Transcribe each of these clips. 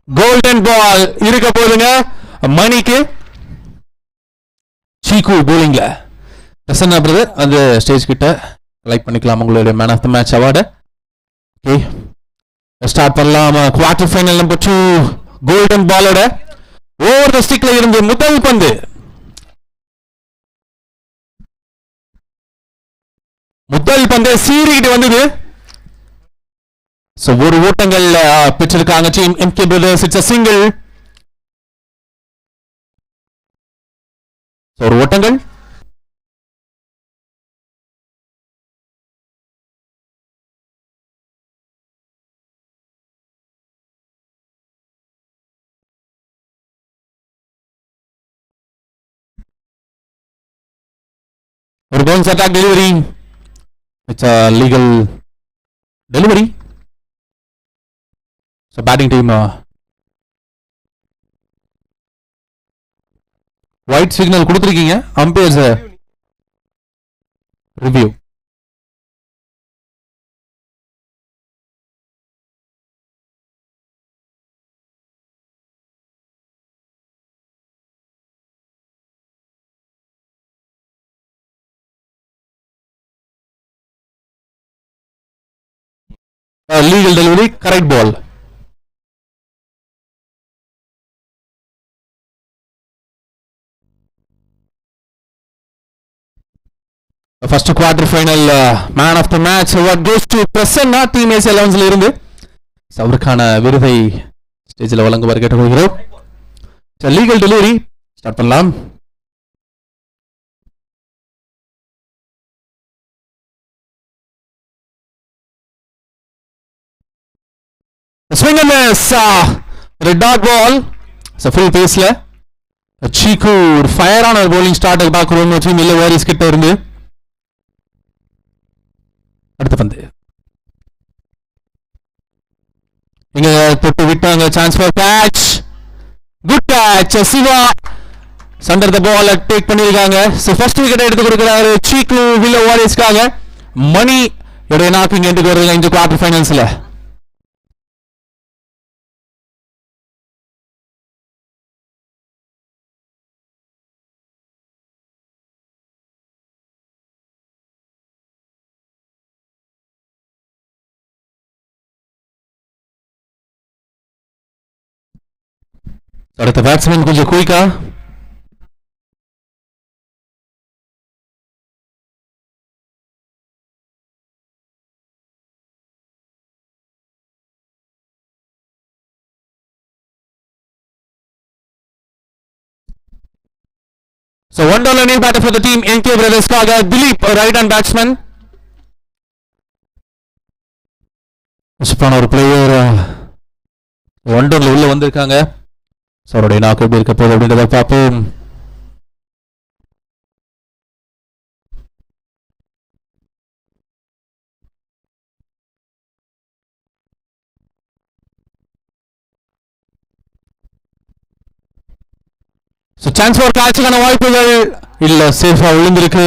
Golden பால் இருக்க போதுங்க மணிக்கு. சீக்கு போலிங்ல பிரசன்னா பிரதர் அந்த ஸ்டேஜ் கிட்ட லைக் பண்ணிக்கலாம் உங்களுடைய man of the match award. Okay start பண்ணலாம். குவார்டர் ஃபைனல் நம்பர் 2 கோல்டன் பாலோட ஓவர் த ஸ்டிக்ல இருந்து முதல் பந்து. முதல் பந்து சீறிக்கிட்டு வந்தது. ஒரு ஓட்டங்கள் பெற்றிருக்காங்க team MK brothers. It's a single. ஒரு ஓட்டங்கள். ஒரு bounce attack delivery. It's a legal delivery. So batting team white signal கொடுத்திருக்கீங்க. umpires review. Legal delivery, correct ball. The first quarter final man of the match award goes to Prasanna. Team AC 11 ல இருந்து அவருக்கான விருதை ஸ்டேஜில் வழங்குவார் கேட்டுக்கொள்கிறோம். Legal delivery start பண்ணலாம். Swing and miss. Red dot ball. So full pace la. Chiku fire on a bowling start பார்க்குறோம். Team இல்ல வாரிஸ் கிட்ட இருந்து. அடுத்த பந்து. இங்க தொட்டு விட்டாங்க. Chance for catch. Good catch. Shiva Sundar the ball take பண்ணிருக்காங்க. சோ ஃபர்ஸ்ட் விக்கெட் எடுத்து கொடுக்கிறாரு சீக்கு வில்ல வாரிஸ்காக. மணி உடைய நாக்கிங் எடுத்து வருது இந்த குவார்டர் ஃபைனல்ஸ்ல. அடுத்த பேட்ஸ்மேன் கொஞ்சம் குயிக்கா. So $1 new batter for the team NK Brothers kaga Dilip right hand batsman. சூப்பரான ஒரு பிளேயர் $1 உள்ள வந்திருக்காங்க. அவருடைய நாக்கு எப்படி இருக்க போகுது அப்படின்றத பார்ப்போம். சான்ஸ் ஃபார் கேட்சுக்கான வாய்ப்புகள் இல்ல, சேஃபா விழுந்திருக்கு.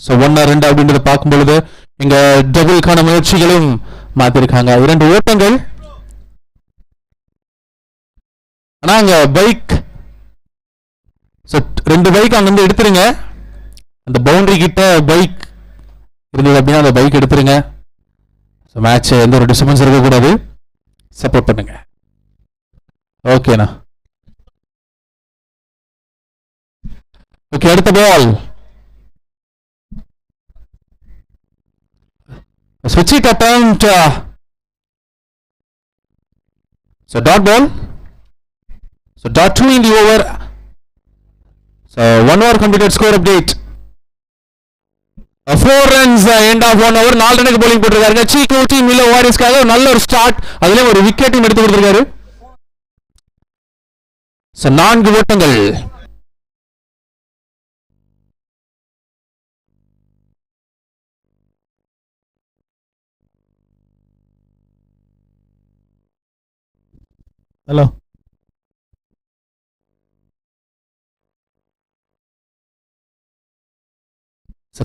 ஸோ 1-2 அப்படின்றத பார்க்கும் பொழுது இங்க டபுள்கான முயற்சிகளும் மாத்திருக்காங்க. 2 ஓட்டங்கள். ஆனா அங்க பைக் 2 பைக் அங்க இருந்து எடுத்துருங்க. அந்த பவுண்டரி கிட்ட பைக் இருந்தது அப்படின்னா அந்த பைக் எடுத்துருங்க. மேட்ச் எந்த ஒரு டிஸ்டர்பன்ஸ் இருக்கக்கூடாது. சப்போர்ட் பண்ணுங்க. ஓகேண்ணா. ஓகே அடுத்த பால். ஸ்விட்ச் it attempt. So dot ball. So dot 2 in the over. So 1 over completed. Score update. 4 runs end of 1 over. 4 ரனுக்கு bowling போட்டிருக்காருங்க. சீக்கு டீம் இல்ல வாரிஸ்காக நல்ல ஒரு ஸ்டார்ட். அதுல ஒரு விக்கெட்டும் எடுத்து கொடுத்திருக்காரு. So 4 ஓட்டங்கள். ஹலோ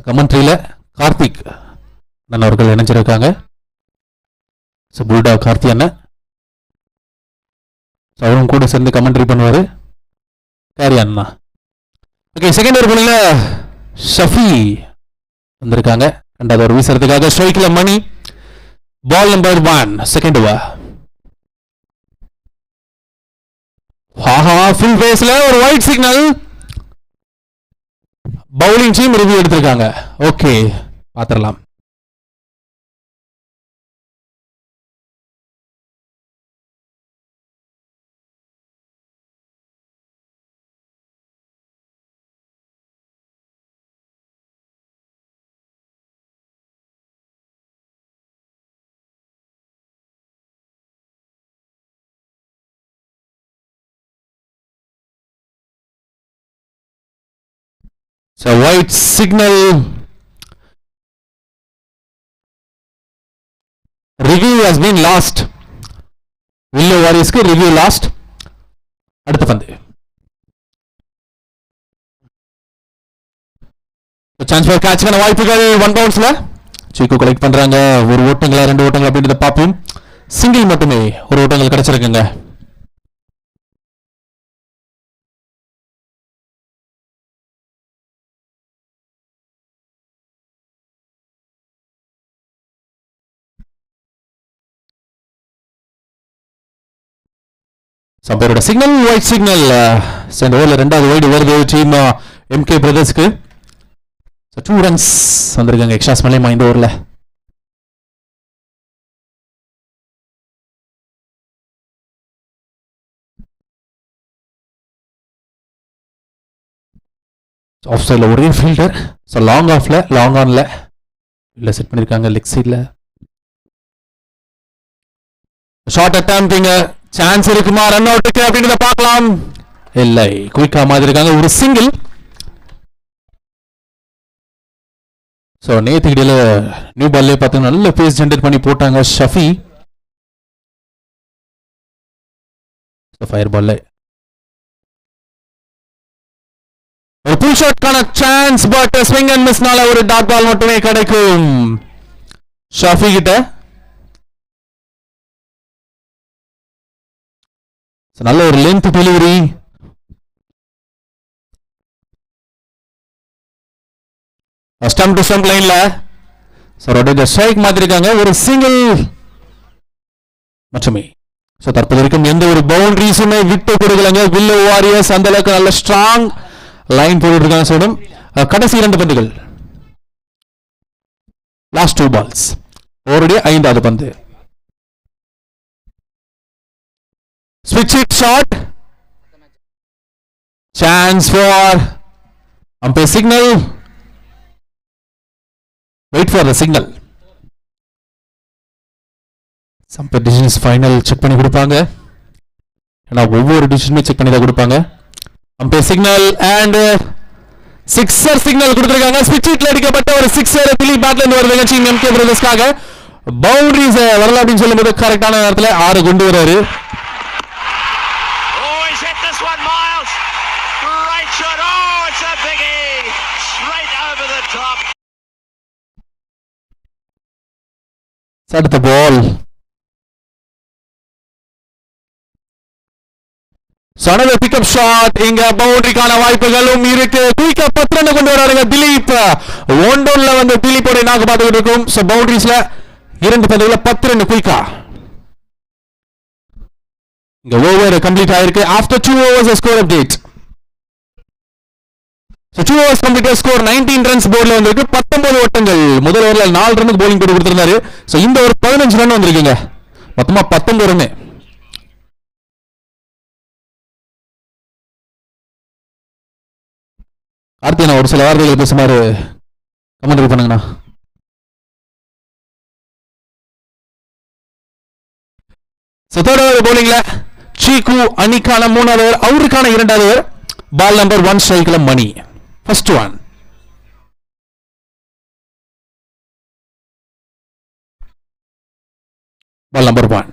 கமெண்ட்ரியில கார்த்திக் அண்ணன் அவர்கள் இணைஞ்சிருக்காங்க. புல்டா கார்த்தி அண்ணன். அவரும் கூட சேர்ந்து கமெண்ட்ரி பண்ணுவார். கேரி அண்ணா. ஓகே, செகண்ட் ஓவர் போனீங்க ஷஃபி வந்திருக்காங்க. ரெண்டாவது ஓவர் வீசுறதுக்காக ஸ்ட்ரைக்கில் Mani. Ball number 1, second over. Full பேஸ்ல ஒரு white signal. Bowling team review எடுத்திருக்காங்க. ஓகே, பாத்திரலாம். So white signal. Review has been lost. Willow Warriors ku review lost. அடுத்த பந்து. சான்ஸ் ஃபார் கேட்ச்க்கான வாய்ப்புகள் 1 பவுன்ஸ்ல. சீக்கு கலெக்ட் பண்றாங்க. ஒரு ஓட்டங்களா 2 ஓட்டங்களா அப்படின்றத பார்ப்போம். சிங்கிள் மட்டுமே ஒரு ஓட்டங்கள் கிடைச்சிருக்குங்க. சம்பரோட சிக்னல் ஒயிட் சிக்னல். சென்ற ஓவரில் 2வது வைடு வருது டீம் எம்கே பிரதர்ஸ்க்கு. 2 ரன்ஸ் வந்திருக்காங்க எக்ஸ்ட்ரா ஸ்மெல்லைமா இந்த ஓவரில். ஆஃப் சைடில் ஒரே ஃபீல்டர். ஸோ லாங் ஆஃப்ல லாங் ஆன்ல இல்லை செட் பண்ணியிருக்காங்க லெக் சைடில். ஷார்ட் அட்டம்ப்டிங்க. சான்ஸ் இருக்குமா ரன் அவுட்டுக்கு அப்படின்றத பார்க்கலாம். இல்லை, குயிக்கா மாதிரி இருக்காங்க. ஒரு சிங்கிள். ஸோ நேற்று இடையில நியூ பால்லே பார்த்தீங்கன்னா நல்ல பேஸ் ஜென்ரேட் பண்ணி போட்டாங்க ஷஃபி. ஃபயர் பால்ல ஒரு புல் ஷாட்கான சான்ஸ். பட் ஸ்விங் அண்ட் மிஸ்னால ஒரு டாட் பால் மட்டுமே கிடைக்கும் ஷஃபி கிட்ட. நல்ல ஒரு length delivery. Stump to stump லைன்ல ஸ்ட்ரைக் மாத்திருக்காங்க. ஒரு சிங்கிள் மட்டுமே. ஸோ தற்போது வரைக்கும் எந்த ஒரு பவுண்டரிஸுமே விட்டு கொடுக்கலங்க வில்லோ வாரியர்ஸ். அந்த அளவுக்கு நல்ல ஸ்ட்ராங் லைன் போட்டு இருக்காங்க. சொல்லும் கடைசி 2 பந்துகள். Last 2 balls. ஓவருடைய 5வது பந்து. Switch it shot. Chance for umpire signal. Wait for the signal. Umpire decision is final. Check பண்ணி கொடுப்பாங்க. ஏன்னா ஒவ்வொரு டிசிஷனுமே செக் பண்ணி தான் கொடுப்பாங்க. umpire signal and sixer signal கொடுத்திருக்காங்க. ஸ்விட்ச் ஹிட்ல அடிக்கப்பட்ட ஒரு சிக்ஸர் பிலி பேட்ல இருந்து வருது டீம் எம்கே பிரதர்ஸ்க்காக. பவுண்டரிஸ் வரல அப்படின்னு சொல்லும்போது கரெக்டான நேரத்தில் 6 கொண்டு வராரு. அடுத்த பால். சனத பிக்கப் ஷாட். இங்க பவுண்டரிக்கான வாய்ப்புகளும் இருக்கு. குயிக்கா 10 ரன் கொண்டு வராருங்க திலீப். 1 டவுன்ல வந்து திலீப்போட நாக்கு பார்த்துக்கிட்டு இருக்கும். சோ பவுண்டரிஸ்ல 2 பந்துகள 10 ரன் குயிக்கா. இங்க ஓவர் கம்ப்ளீட் ஆயிருக்கு. After 2 overs score update. So 2 overs complete score 19 runs போர்ட்ல வந்திருக்கு. 19 ஓட்டங்கள். முதல் ஓவர்ல 4 ரன்னுக்கு bowling போட்டு கொடுத்திருந்தாரு. சோ இந்த ஒரு 15 ரன் வந்திருக்குங்க. மொத்தமா 19 ரன். ஆர்த்தினா ஒரு சில வார்த்தைகள் பேசுமாறு கமெண்ட் பண்ணுங்கண்ணா. சோ தேர்ட் ஓவர் bowlingல சீக்கு அணிக்கான 3வது ஓவர், அவருக்கான 2வது over. Ball number 1 ஸ்ட்ரைக்ல money. First one. Ball number 1.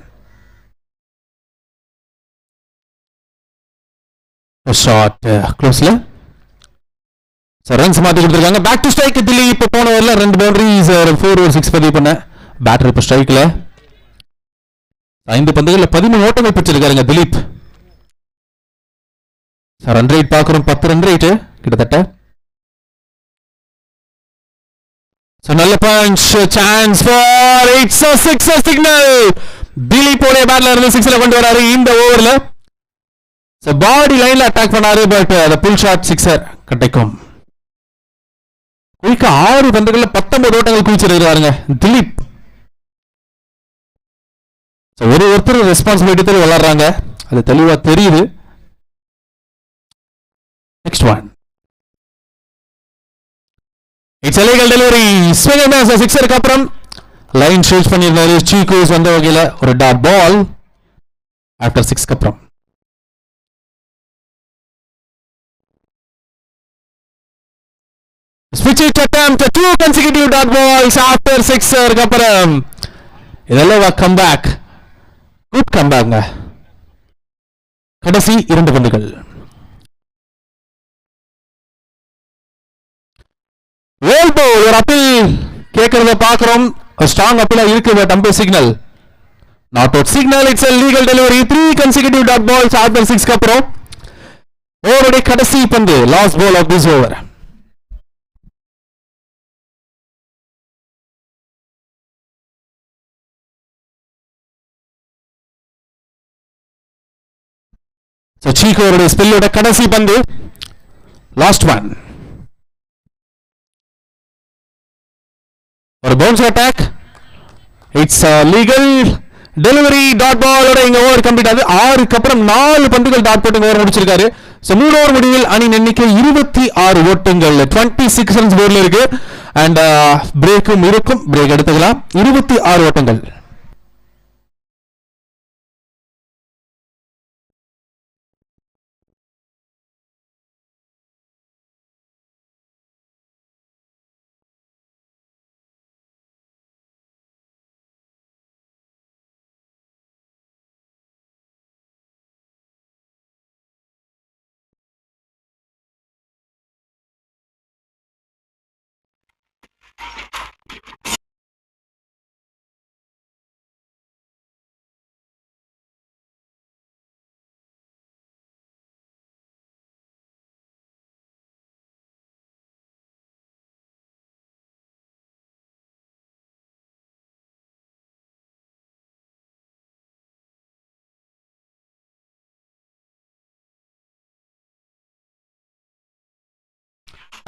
A shot closely. So runs மாத்தி கொடுத்திருக்காங்க. Back to strike Dilip. இப்போ போன ஓவர்ல 2 பவுண்டரிஸ் 4 over 6 பதிவு பண்ண பேட்டர் இப்போ ஸ்ட்ரைக்ல. 5 பந்துகள்ல 13 ஓட்டங்கள் பெற்றிருக்காருங்க திலீப். ரன் ரேட் பார்க்குறோம் 10 ரன் ரேட்டு கிட்டத்தட்ட. நல்ல punch chance for it's a sixer signal. Dilip ஓடைய பேட்ல இருந்து சிக்ஸரை கொண்டு வராரு இந்த ஓவர்ல. பாடி லைன்ல அட்டாக் பண்ணாரு, பட் அந்த புல் ஷாட் சிக்ஸர் கிடைக்கும். குயிக்கா 6 பந்துகள்ல 19 ஓட்டங்கள் குவிச்சிருக்காருங்க திலீப். ஒருத்தர் ரெஸ்பான்சிபிலிட்டி விளையாடுறாங்க, அது தெளிவா தெரியுது. Next one, it's a delivery. Swing and miss. சிக்ஸருக்கு அப்புறம் லைன் ஷூட் பண்ணியிருந்தாரு சீகோஸ் வந்த வகையில ஒரு டாட் பால் ஆஃப்டர் 6க்கு அப்புறம். Switch it attempt 2 consecutive dot balls after sixer அப்புறம் இதெல்லாம் கம்பேக், குட் கம்பேக்ங்க. கடைசி 2 பந்துகள். வேல் பால் ஒரு அப்பீல் கேட்கறத பார்க்கிறோம். ஸ்ட்ராங் அப்பீலா இருக்கு, but umpire signal not out signal. It's a legal delivery. 3 consecutive dot balls after 6க்கு அப்புறம் ஓவருடைய கடைசி பந்து, last ball of this over. சீகோருடைய ஸ்பெல்லோட கடைசி பந்து, லாஸ்ட் ஒன். ஒரு bounce attack. It's legal delivery. Dot பாலோட இங்க ஓவர் கம்ப்ளீட் ஆகுது. 6க்கு அப்புறம் 4 பந்துகள் டாட் போட்டு ஓவர் முடிச்சிருக்காரு. 3 ஓவர் முடிவில் அணி எண்ணிக்கை 26 ஓட்டங்கள், 26 ரன்ஸ் போர்ல இருக்கு. அண்ட் பிரேக்கும் இருக்கும், பிரேக் எடுத்துக்கலாம். 26 ஓட்டங்கள்.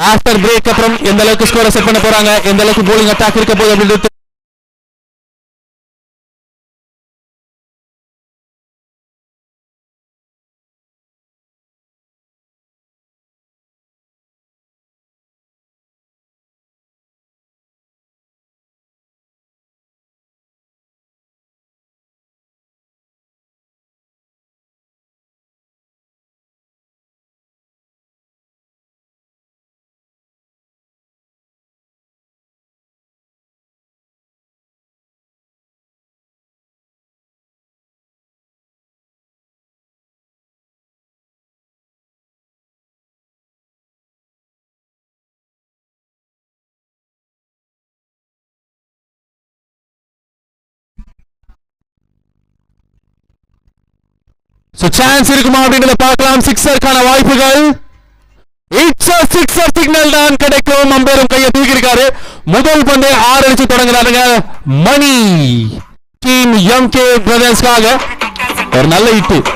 ஆஃப்டர் பிரேக் அப்புறம் எந்த அளவுக்கு ஸ்கோரை செட் பண்ண போறாங்க, எந்த அளவுக்கு போலிங் அட்டாக் இருக்க போகுது அப்படின்றது சான்ஸ் இருக்குமா அப்படின்றத பார்க்கலாம். சிக்ஸருக்கான வாய்ப்புகள். இட்ஸ் a sixer சிக்னல் தான் கிடைக்கும். அம்பேரும் கையை தூக்கி இருக்காரு. முதல் பந்தை 6 அடிச்சு தொடங்குறாருங்க மணி. டீம் எம்கே பிரதர்ஸ்க்காக ஒரு நல்ல hit.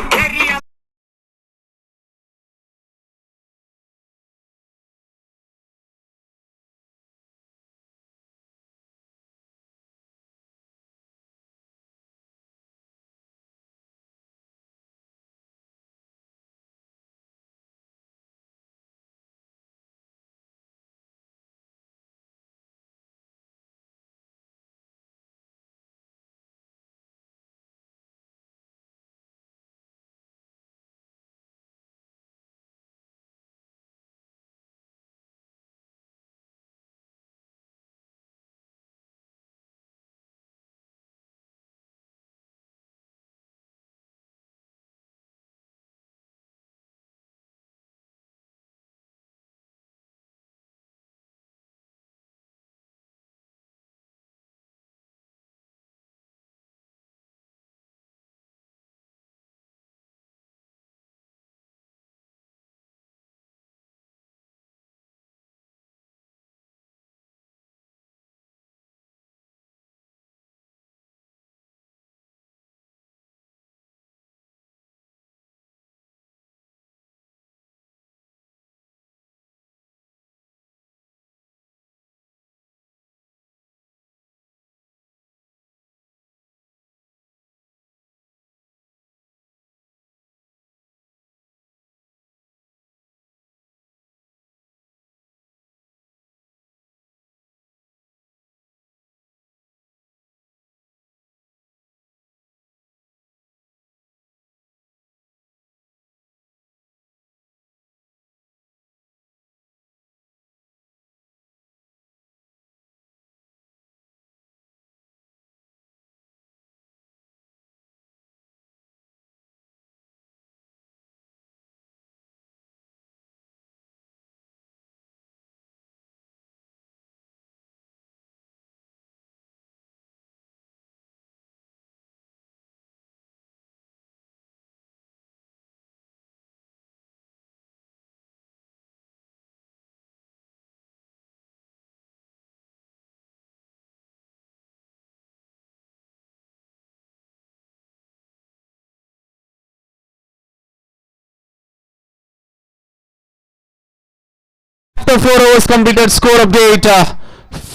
after 4 overs completed score update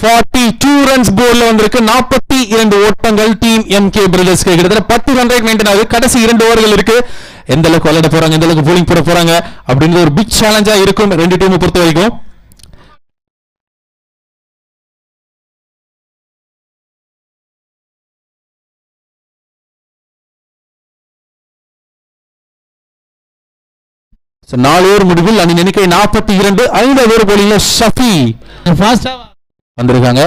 42 runs போர்ல வந்திருக்கு 42 ஓட்டங்கள் டீம் எம்கே பிரதர்ஸ் கிட்டத்தட்ட 10 ரன் ரேட் மெயின்டைன் ஆகுது கடைசி 2 ஓவர்கள் இருக்கு எந்த அளவுக்கு விளையாட போறாங்க எந்த அளவுக்கு bowling போட போறாங்க அப்படிங்கிற ஒரு பிக் சேலஞ்சா இருக்கும் ரெண்டு டீமை பொறுத்த வரைக்கும் நாலு ஓவர் முடிவில் அணி எண்ணிக்கை 42 5 ஓவர் போலிங்ல ஷஃபி ஃபாஸ்டா வந்திருக்காங்க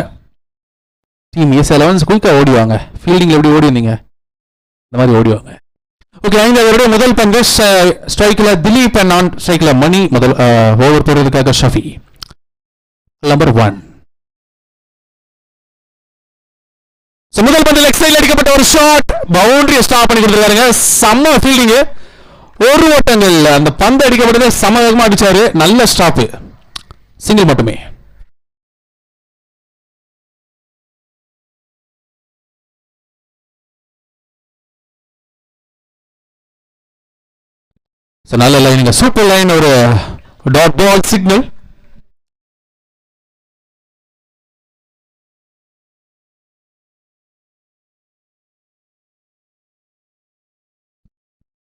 டீம் எஸ்11 குயிக்கா ஓடிவாங்க ஃபீல்டிங்ல எப்படி ஓடி வந்தீங்க இந்த மாதிரி ஓடிவாங்க ஓகே 5 ஓவருடைய முதல் பந்து ஸ்ட்ரைக்ல திலீப் அண்ட் நான் ஸ்ட்ரைக்ல மணி முதல் ஓவர் போடுறதுக்காக ஷஃபி நம்பர் 1 முதல் பந்து லெக் சைடுல அடிக்கப்பட்ட ஒரு ஷாட் பவுண்டரி ஸ்டாப் பண்ணி கொடுத்திருக்காங்க செம்ம ஃபீல்டிங் ஒரு ஓட்டங்கள் அந்த பந்து அடிக்கப்பட்டது சமவேகமா அடிச்சாரு நல்ல ஸ்டாப் சிங்கிள் மட்டுமே நல்ல லைன் சூப்பர் லைன் ஒரு டாட் பால் சிக்னல்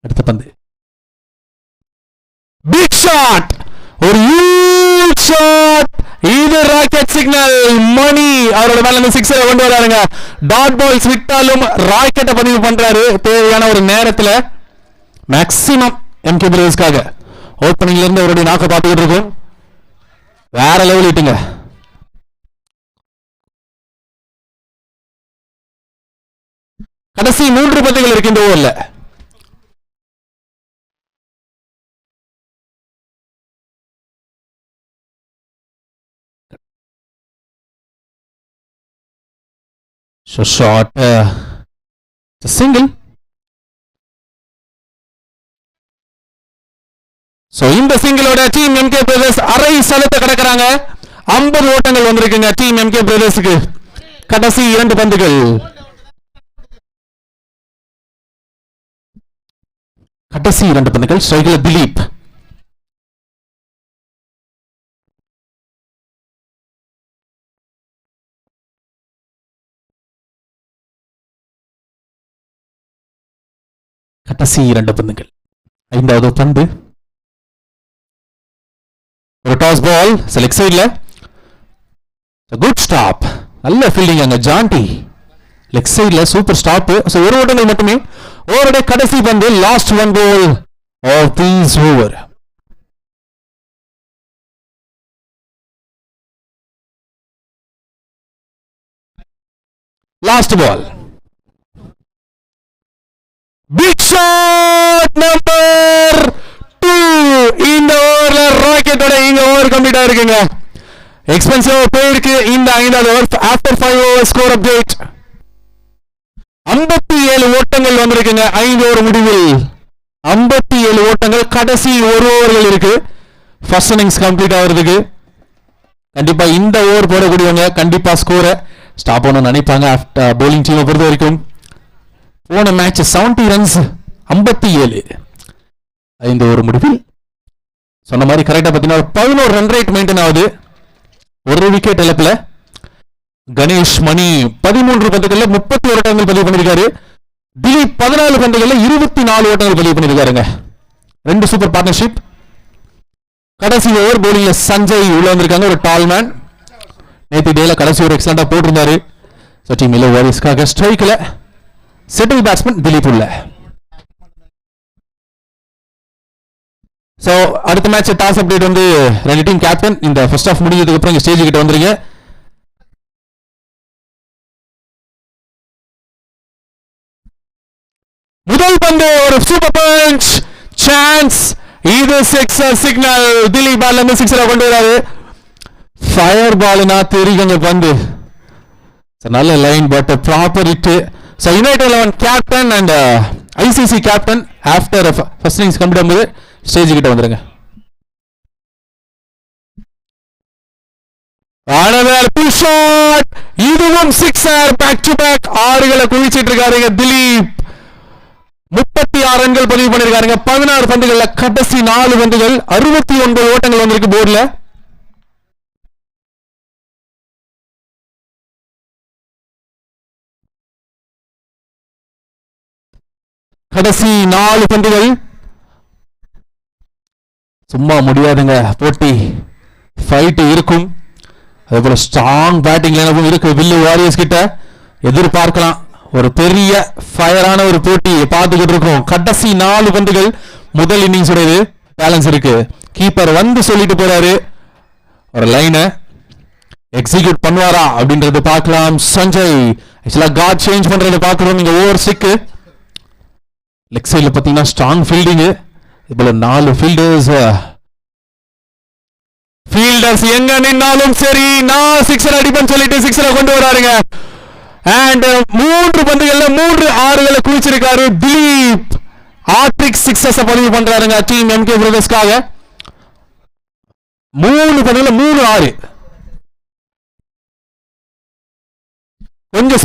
அடுத்த பந்து பிக் ஷாட் ஒரு ஹியூஜ் ஷாட் இது ராக்கெட் சிக்னல் மணி அவரோட மேல இருந்து 6 கொண்டு வராருங்க டாட் பால்ஸ் விட்டாலும் ராக்கெட்டை பதிவு பண்றாரு தேவையான ஒரு நேரத்துல மேக்ஸிமம் எம்கே பிரதர்ஸ்க்காக ஓப்பனிங்ல இருந்து அவருடைய நாக்க பார்த்துக்கிட்டு இருக்கும் வேற லெவல் இட்டுங்க கடைசி 3 பந்துகள் இருக்கு இந்த ஓவர்ல shot single so இந்த சிங்கிளோட டீம் எம்கே பிரதர்ஸ் அரை சலத்தை கடக்கறாங்க 50 ஓட்டங்கள் வந்திருக்குங்க டீம் எம்கே பிரதர்ஸ்க்கு கடைசி 2 பந்துகள் ஸ்ட்ரைக்ல திலீப் கடைசி 2 பந்துகள் 5வது பந்து ஒரு டாஸ் பால் லெக் சைடுல குட் ஸ்டாப் நல்ல ஃபீல்டிங் அங்க ஜான்டி லெக் சைடுல சூப்பர் ஸ்டாப் சோ ஒரு ஓட்டங்கள் மட்டுமே ஓவருடைய கடைசி பந்து last one ball of this over last ball big shot number 2 இந்த ஓவர்ல ராக்கெட்டோட இந்த ஓவர் கம்ப்ளீட் ஆயிருக்குங்க எக்ஸ்பென்சிவ் போயிருக்கு இந்த 5வது over after 5 over score update 57 ஓட்டங்கள் வந்திருக்குங்க 5 ஓவர் முடிவில் 57 ஓட்டங்கள் கடைசி ஒரு ஓவர்கள் இருக்கு ஃபர்ஸ்ட் இன்னிங்ஸ் கம்ப்ளீட் ஆகிறதுக்கு கண்டிப்பா இந்த ஓவர் போடக்கூடியவங்க கண்டிப்பா ஸ்கோரை ஸ்டாப் பண்ணணும்னு நினைப்பாங்க ஆஃப்டர் bowling டீமை பொறுத்த வரைக்கும் போன மேட்ச் 70 ரன்ஸ் 57 5 ஓவர் முடிவில் சொன்ன மாதிரி கரெக்டா பாத்தீங்கன்னா 11 ரன் ரேட் மெயின்டைன் ஆகுது ஒரு விக்கெட் இழப்புல கணேஷ் மணி 13 பந்துகள்ல 31 ஓட்டங்கள் பதிவு பண்ணிருக்காரு திலீப் 14 பந்துகள்ல 24 ஓட்டங்கள் பதிவு பண்ணிருக்காருங்க ரெண்டு சூப்பர் பார்ட்னர்ஷிப் கடைசி ஓவர் bowlingல சஞ்சய் உள்ள வந்திருக்காங்க ஒரு டால் மேன் நேத்து டேல கடைசி ஒரு எக்ஸலண்டா போட்டிருந்தாரு சோ டீம் இலோ வாரியர்ஸ்க்காக ஸ்ட்ரைக்ல செட்டில் பேட்ஸ்மேன் திலீப் உள்ள சோ அடுத்த மேட்ச் டாஸ் அப்டேட் வந்து ரெண்டு டீம் கேப்டன் இந்த ஃபர்ஸ்ட் ஆஃப் முடிஞ்சதுக்கு அப்புறம் ஸ்டேஜ் கிட்ட வந்துருங்க முதல் பந்து ஒரு சூப்பர் பஞ்ச் சான்ஸ் இது சிக்ஸர் சிக்னல் திலீப் பால்ல இருந்து சிக்ஸர் கொண்டு வராரு ஃபயர் பால்னா தெரியுங்க பந்து நல்ல line but proper hit so United 11 captain and ICC captain after first innings complete ஆகும்போது ஸ்டேஜ் கிட்ட வந்துருங்க புல் ஷாட் இதுவும் சிக்ஸர் பேக் டு பேக் ஆறுகளை குவிச்சிட்டு இருக்காருங்க திலீப் 36 ரன்கள் பதிவு பண்ணிருக்காருங்க 16 பந்துகள்ல கடைசி 4 பந்துகள் 69 ஓட்டங்கள் வந்திருக்கு போர்டுல கடைசி 4 பந்துகள். சும்மா முடியாதுங்க, போட்டி ஃபைட் இருக்கும். அதே போல ஸ்ட்ராங் பேட்டிங் லைனப்பும் இருக்கு வில்லு வாரியர்ஸ் கிட்ட. எதிர்பார்க்கலாம் ஒரு பெரிய ஃபயரான ஒரு போட்டி பார்த்துக்கிட்டு இருக்கோம். கடைசி 4 பந்துகள் முதல் இன்னிங்ஸ் உடையது. பேலன்ஸ் இருக்கு. கீப்பர் வந்து சொல்லிட்டு போறாரு, ஒரு லைனை எக்ஸிக்யூட் பண்ணுவாரா அப்படின்றது பார்க்கலாம். சஞ்சய் ஆக்சுவலா காட் சேஞ்ச் பண்றது பார்க்கிறோம். இங்க ஓவர் சிக்கு லெக் சைட்ல பாத்தீங்கன்னா ஸ்ட்ராங் ஃபீல்டிங். இதுல 4 ஃபீல்டர்ஸ் எங்க நின்னாலும் சரி நான் சிக்ஸர் அடிப்பேன்னு சொல்லிட்டு சிக்ஸரை கொண்டு வராருங்க. அண்ட் 3 பந்துகள்ல 3 ஆறுகளை குவிச்சிருக்காரு திலீப். ஆட்ரிக் சிக்ஸஸ் பதிவு பண்றாருங்க டீம் எம்கே பிரதர்ஸ்க்காக. 3 பந்துகள்ல 3 6. கொஞ்சம்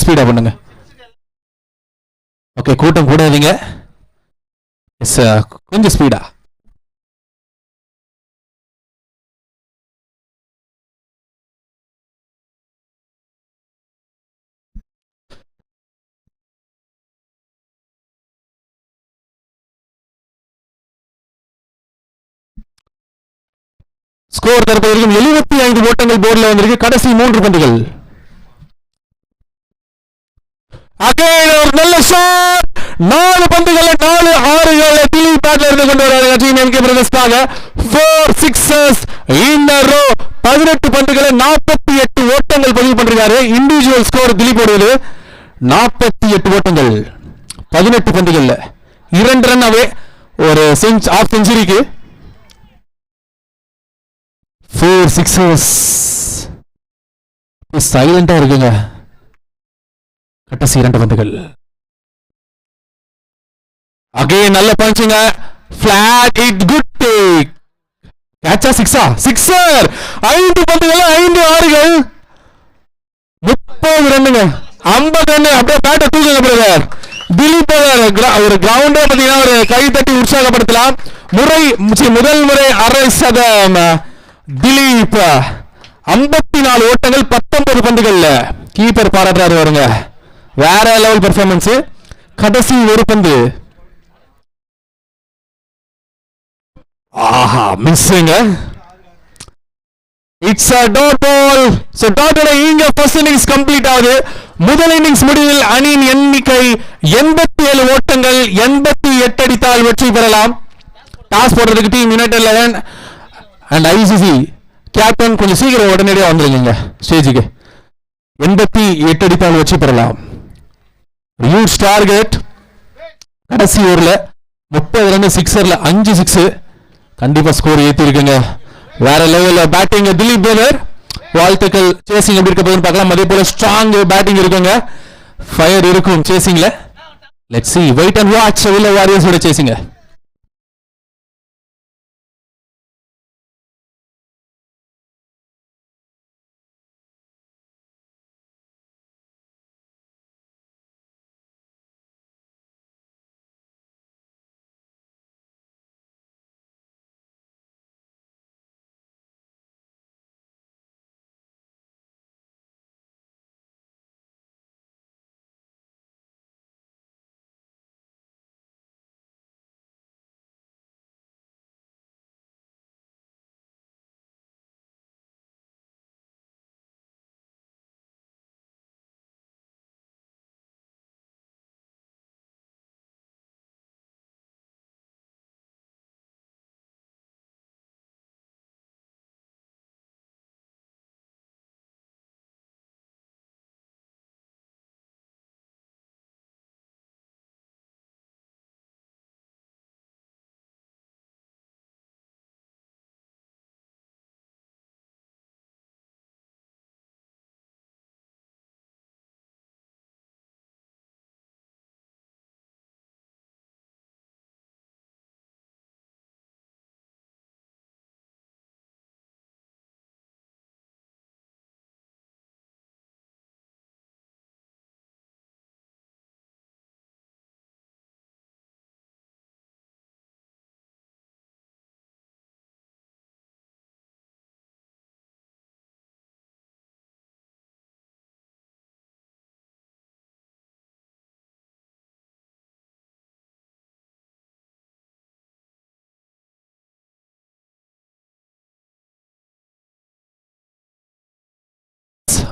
ஸ்பீடா பண்ணுங்க. ஓகே, கூட்டம் கூடாதீங்க. கொஞ்சம் ஸ்பீடா. ஸ்கோர் தற்போது 75 ஓட்டங்கள் போர்டில் வந்திருக்கு. கடைசி 3 பந்துகள். அகைன் ஒரு நல்ல ஷாட். 4 பந்துகள் 4 ஆறுகளை திலீப் பேட்ல இருந்து கொண்டு வராங்க டீம் எம்கே பிரதர்ஸ்க்காக. 4 சிக்ஸஸ் இன் a row. 18 பந்துகளை 48 ஓட்டங்கள் பதிவு பண்றாரு. இண்டிவிஜுவல் ஸ்கோர் திலீப் ஓடுவது 48 ஓட்டங்கள் 18 பந்துகள்ல 2 ரன் அவே. ஒரு ஆஃப் செஞ்சுரிக்கு 4 சிக்ஸஸ். சைலண்டா இருக்குங்க கடைசி 2 பந்துகள். அகைன் நல்ல பஞ்சுங்க. Flat it good take. கேட்சா சிக்ஸர். 5 பந்துகள் 5 ஆறுகள் 30 ரன்னுங்க. 50 ரன். அப்படியே பேட்டை தூக்குங்க பிரதர். திலீப் ஒரு கிரவுண்டே பாத்தீங்கன்னா ஒரு கை தட்டி உற்சாகப்படுத்தலாம். முதல் முறை அரை சதம் திலீப். 54 ஓட்டங்கள் 19 பந்துகள்ல. கீப்பர் பாராட்டுறாரு வருங்க, வேற லெவல் பெர்ஃபார்மன்ஸ். கடைசி ஒரு பந்து ஆஹா மிஸ்ஸுங்க. It's a dot ball. so டாட்டோட இங்க ஃபர்ஸ்ட் இன்னிங்ஸ் கம்ப்ளீட் ஆகுது. முதல் இன்னிங்ஸ் முடிவில் அணியின் எண்ணிக்கை 87 ஓட்டங்கள் 88 அடித்தால் வெற்றி பெறலாம். டாஸ் போடுறதுக்கு team United 11 and ICC captain கொஞ்சம் சீக்கிரம் உடனடியாக வந்துருங்க ஸ்டேஜுக்கு. 88 அடித்தால் வெற்றி பெறலாம். Huge target. கடைசி ஓவர்ல 30 ரன் சிக்ஸர்ல 5 சிக்ஸ். கண்டிப்பா ஸ்கோர் ஏத்தி இருக்குங்க. வேற லெவல்ல பேட்டிங் திலீப் பிரதர். வாழ்த்துக்கள். சேசிங் எப்படி இருக்க போகுதுன்னு பார்க்கலாம். அதே போல ஸ்ட்ராங் பேட்டிங் இருக்குங்க, ஃபயர் இருக்கும் சேசிங்ல. Let's see, wait and watch. வில்ல வாரியர்ஸோட சேசிங்க.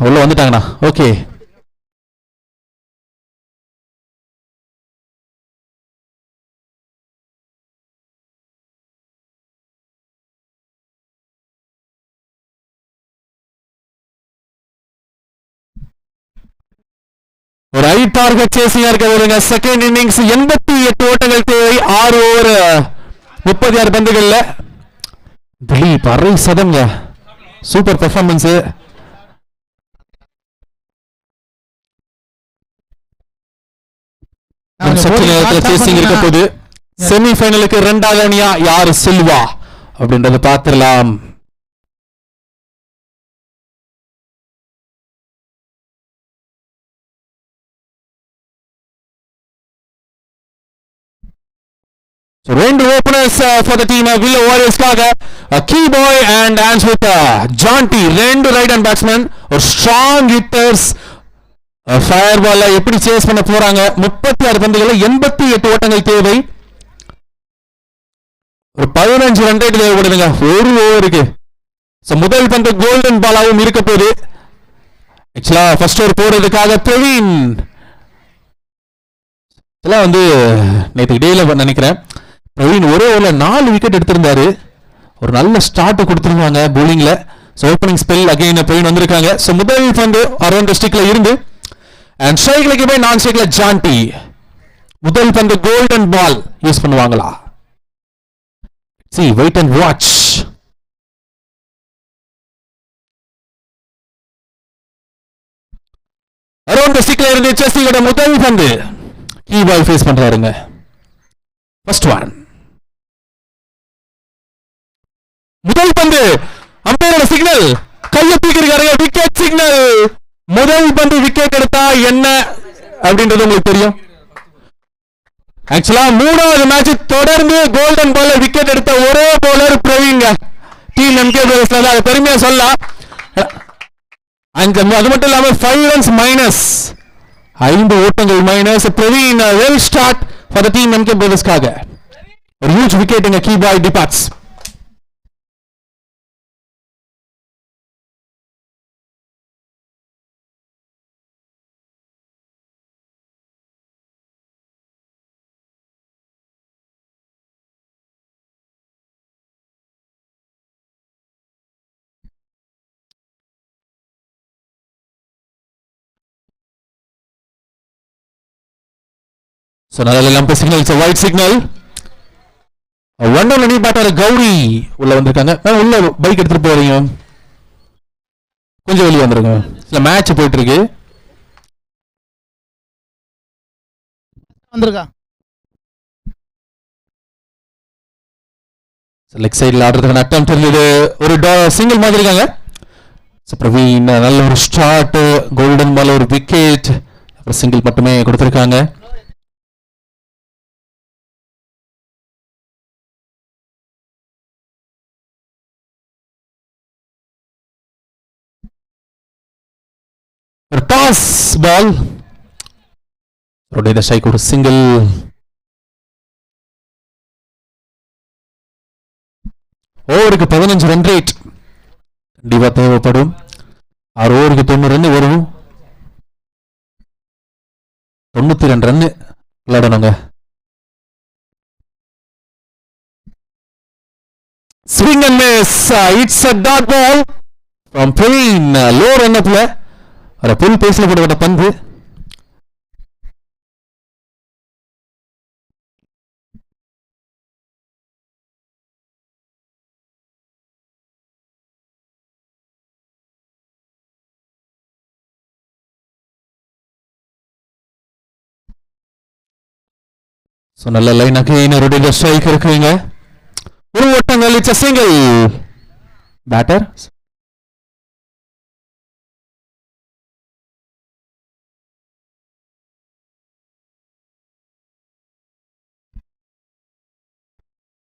உள்ள வந்துட்டாங்கண்ணா. ஓகே, ஒரு ஐ டார்கெட் சேசிங்கா இருக்க செகண்ட் இன்னிங்ஸ் 88 ஓட்டங்கள் தேவை 6 ஓவர் 36 பந்துகள்ல. திலீப் அரை சதம்ங்க, சூப்பர் பெர்ஃபார்மன்ஸ். இருக்க போது செமிஃபைனலுக்கு 2வது அணியா யாரு செல்வா அப்படின்றத பார்த்துடலாம். So ரெண்டு openers for the team Villa Warriors-காக key boy and hands with Jonty, ரெண்டு ரைட் ஹேண்ட் பேட்ஸ்மேன், ஒரு ஸ்ட்ராங் ஹிட்டர்ஸ். ஃபயர் பால்ல எப்படி சேஸ் பண்ண போறாங்க? 36 பந்துகளில் 88 ஓட்டங்கள் தேவை. ஒரு 15 ரன் ரேட் தேவைப்படுதுங்க ஒரு ஓவருக்கு. முதல் பந்து கோல்டன் பாலாவும் இருக்க போது. ஆக்சுவலா ஃபர்ஸ்ட் ஓவர் போடுறதுக்காக பிரவீன் வந்து நேற்று டேல நினைக்கிறேன், பிரவீன் ஒரே ஓவர்ல 4 விக்கெட் எடுத்திருந்தாரு. ஒரு நல்ல ஸ்டார்ட் கொடுத்திருந்தாங்க போலிங்ல. ஓப்பனிங் ஸ்பெல் அகைன் பிரவீன் வந்திருக்காங்க. முதல் பந்து அரௌண்ட் டிஸ்ட்ரிக்ட்ல இருந்து அண்ட் ஸ்ட்ரைக்ல போய் நான் ஸ்ட்ரைக்ல ஜான்டி. முதல் பந்து கோல்டன் பால் யூஸ் பண்ணுவாங்களா? See, wait and watch. Around டிஸ்ட்ரிக்ட்ல இருந்து செஸ்ஸியோட முதல் பந்து கீ பால் ஃபேஸ் பண்றாருங்க. First one. முதல் பந்து அம்பையரோட சிக்னல், கையை தூக்கிருக்காரு, விக்கெட் சிக்னல். முதல் பந்து விக்கெட் எடுத்தா என்ன அப்படின்றது உங்களுக்கு தெரியும். ஆக்சுவலா 3வது மேட்ச் தொடர்ந்து கோல்டன் பால்ல விக்கெட் எடுத்த ஒரே போலர் பிரவீன். டீம் எம்கே பிரதர்ஸ்ல அது பெருமையா சொல்லலாம். அது மட்டும் இல்லாம 5 ரன்ஸ் மைனஸ், 5 ஓட்டங்கள் minus. Praveen well start for the team MK பிரதர்ஸ்காக. ஒரு ஹியூஜ் விக்கெட் இங்க கீ பாய் டிபார்ட்ஸ். So நல்ல லம்ப் signal, it's a white signal. One down batter Gowri உள்ள வந்திருக்காங்க. உள்ள பைக் எடுத்துட்டு போறீங்க, கொஞ்சம் வெளியே வந்துருங்க. இல்ல மேட்ச் போயிட்டு இருக்கு. வந்திருக்கா லெக் சைடுல ஆடுறதுக்கான அட்டெம்ப்ட் இருந்தது. ஒரு சிங்கிள் மாதிரி இருக்காங்க. பிரவீன் நல்ல ஒரு ஸ்டார்ட், கோல்டன் பால் ஒரு விக்கெட், அப்புறம் சிங்கிள் மட்டுமே கொடுத்திருக்காங்க. டாஸ் பால், ஸ்ட்ரைக், ஒரு சிங்கிள். ஓவருக்கு 15 ரன் ரேட் கண்டிப்பா தேவைப்படும். 6 ஓவருக்கு 90 ரன் வரும். 92 ரன் விளையாடணுங்க. Swing and miss, it's a dot ball from Praveen. Low run அப்ல புல் பேஸ்ல போடப்பட்ட பந்து. நல்ல லைன் அகைன் ரொட்டேட் ஸ்ட்ரைக் இருக்குங்க. ஒரு ஓட்டங்கள், இட்ஸ் a single. பேட்டர்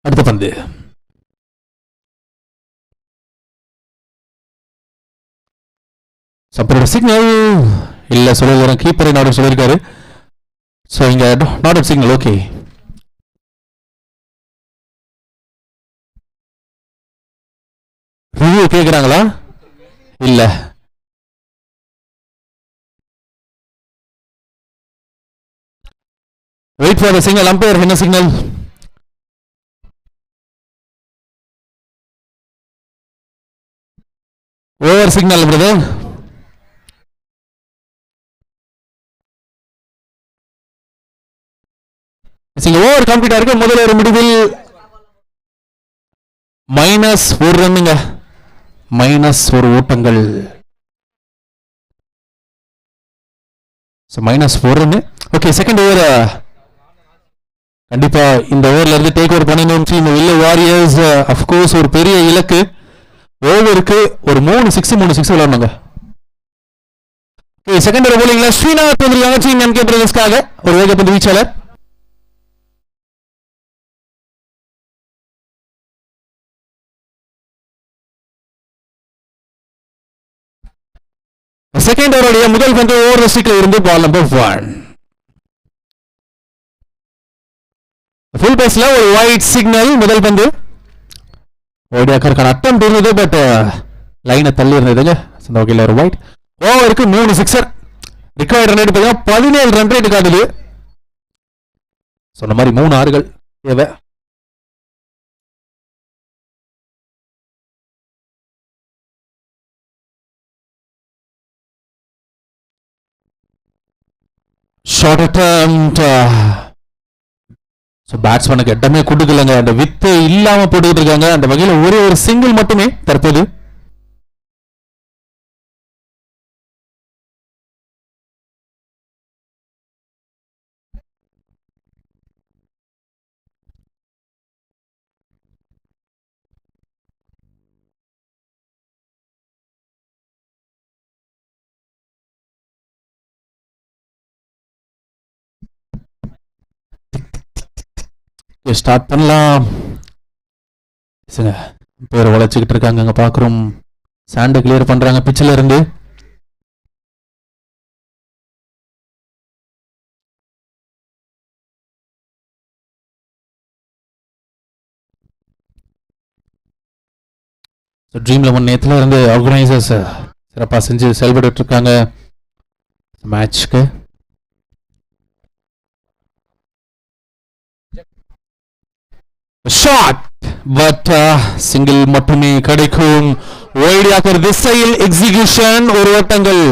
அடுத்த பந்து. சிக்னல் இல்ல சொல்ல கீப்பரை நாடு சொல்லியிருக்காரு. ஸோ இங்க நாட் சிக்னல். ஓகே, ரிவ்யூ கேட்குறாங்களா? இல்ல wait for the signal. Umpire என்ன signal? Over signal brother. Over complete இருக்கு. முதல்ல ஒரு முடிவில் மைனஸ் ஒரு ரன்னுங்க, மைனஸ் ஒரு ஓட்டங்கள். மைனஸ் ஒரு ரன். ஓகே, செகண்ட் ஓவர் கண்டிப்பா இந்த ஓவர்ல இருந்து டேக் ஓவர் பண்ணணும் டீம் வில்ல வாரியர்ஸ். அஃப்கோர்ஸ் ஒரு பெரிய இலக்கு. ஓவருக்கு ஒரு 3 6 விளையாடணுங்க. செகண்ட் ஓவர் போலிங்ல ஸ்ரீநாத் வந்திருக்காங்க டீம் எம்கே பிரதர்ஸ்க்காக. ஒரு வேகப்பந்து வீச்சாளர். செகண்ட் ஓவருடைய முதல் பந்து ஓவர் ஸ்டிக்ல இருந்து பால் நம்பர் 1. ஃபுல் பேஸ்ல ஒரு ஒயிட் சிக்னல். முதல் பந்து ஓடியாக்கருக்கான அட்டம் இருந்தது, பட் லைனை தள்ளி இருந்ததுங்க. அந்த வகையில் ஒரு ஒயிட். ஓவருக்கு 3 சிக்ஸர். ரிக்வயர்ட் ரன் ரேட் பார்த்தீங்கன்னா 17 ரன் ரேட் காட்டுது. சொன்ன மாதிரி 3 ஆறுகள் தேவை. Short attempt. பேட்ஸ்மேனுக்கு இடமே கொடுக்கலங்க. அந்த வித்து இல்லாம போட்டுக்கிட்டு இருக்காங்க. அந்த வகையில் ஒரே ஒரு சிங்கிள் மட்டுமே தற்போது. ஸ்டார்ட் பண்ணலாம். பேர் உழைச்சிக்கிட்டு இருக்காங்க. அங்க பாக்குறோம் சாண்டை கிளியர் பண்றாங்க பிச்சில் இருந்து. ட்ரீம் 11 நேத்துல இருந்து ஆர்கனைசர்ஸ் சிறப்பாக செஞ்சு செயல்பட்டு இருக்காங்க மேட்ச்க்கு. ஷாட், பட் சிங்கிள் மட்டுமே கிடைக்கும். ஒய்டியாக திசையில் எக்ஸிகியூஷன், ஒரு ஓட்டங்கள்.